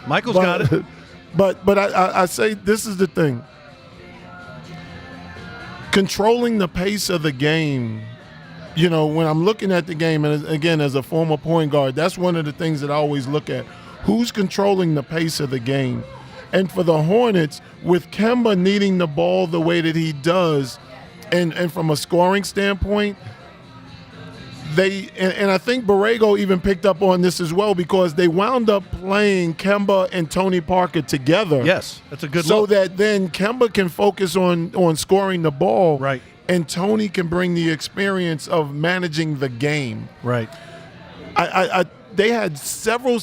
Michael's got it. But I say this is the thing. Controlling the pace of the game, when I'm looking at the game, and again, as a former point guard, that's one of the things that I always look at. Who's controlling the pace of the game? And for the Hornets, with Kemba needing the ball the way that he does, and from a scoring standpoint, and I think Borrego even picked up on this as well because they wound up playing Kemba and Tony Parker together. Yes, that's a good so look. that then Kemba can focus on scoring the ball. Right. And Tony can bring the experience of managing the game. Right. they had several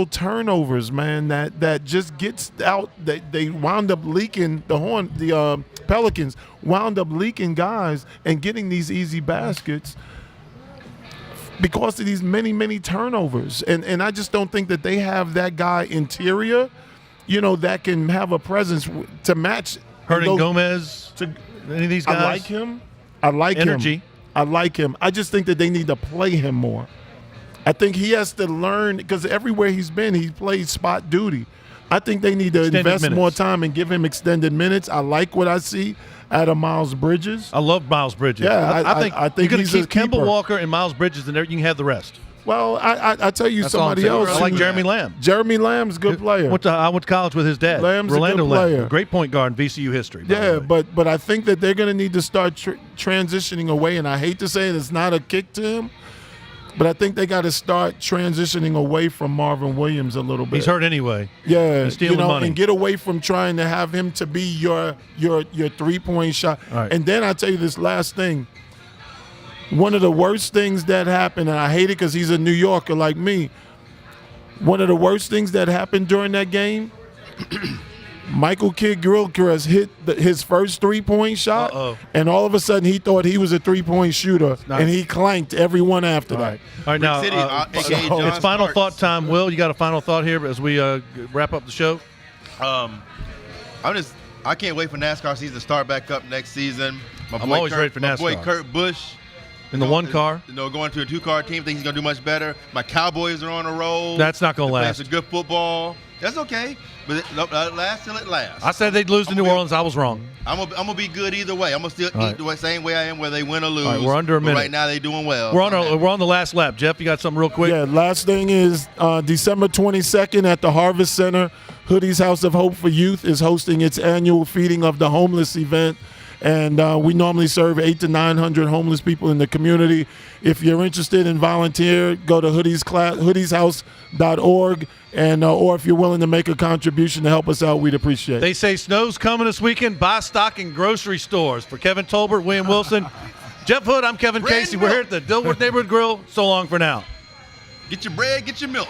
turnovers, man. That just gets out. They wound up leaking the Pelicans wound up leaking guys and getting these easy baskets because of these many turnovers. And I just don't think that they have that guy interior, that can have a presence to match. Hernan Gomez, any of these guys? I like Energy. him. I like him. I just think that they need to play him more. I think he has to learn, because everywhere he's been, he played spot duty. I think they need to invest more time and give him extended minutes. I like what I see out of Miles Bridges. I love Miles Bridges. Yeah, I think he's you can keep Kemba keeper. Walker and Miles Bridges, and there you can have the rest. Well, I tell you, That's all I'm somebody saying. else. I like Jeremy Lamb. Jeremy Lamb's a good player. I went to college with his dad. Lamb's Rolando a good player. Lamb, great point guard in VCU history. Yeah, but I think that they're going to need to start transitioning away, and I hate to say it, it's not a kick to him, but I think they got to start transitioning away from Marvin Williams a little bit. He's hurt anyway. Yeah, He's stealing money. and get away from trying to have him to be your 3-point shot. Right. And then I tell you this last thing. One of the worst things that happened, and I hate it because he's a New Yorker like me. One of the worst things that happened during that game, Michael Kidd-Gilchrist hit his first 3-point shot, and all of a sudden he thought he was a 3-point shooter, and he clanked everyone after that. All right, now City, aka John it's final Starks. thought time. Will, you got a final thought here as we wrap up the show? I can't wait for NASCAR season to start back up next season. I'm always ready for My boy NASCAR. Kurt Busch. In the one car? Going to a 2-car team. Think he's going to do much better. My Cowboys are on a roll. That's not going to They're last. playing some good football. That's okay. But it lasts till it lasts. I said they'd lose to New Orleans. I was wrong. I'm gonna be good either way. I'm gonna still eat the same way I am, whether they win or lose. All right, we're under a minute. But right now they doing well. We're on the last lap. Jeff, you got something real quick? Yeah, last thing is December 22nd at the Harvest Center, Hoodie's House of Hope for Youth is hosting its annual Feeding of the Homeless event. And we normally serve 800 to 900 homeless people in the community. If you're interested in volunteer, go to hoodieshouse.org. And or if you're willing to make a contribution to help us out, we'd appreciate it. They say snow's coming this weekend. Buy stock in grocery stores. For Kevin Tolbert, William Wilson, Jeff Hood, I'm Kevin Casey. We're here at the Dilworth Neighborhood Grill. So long for now. Get your bread, get your milk.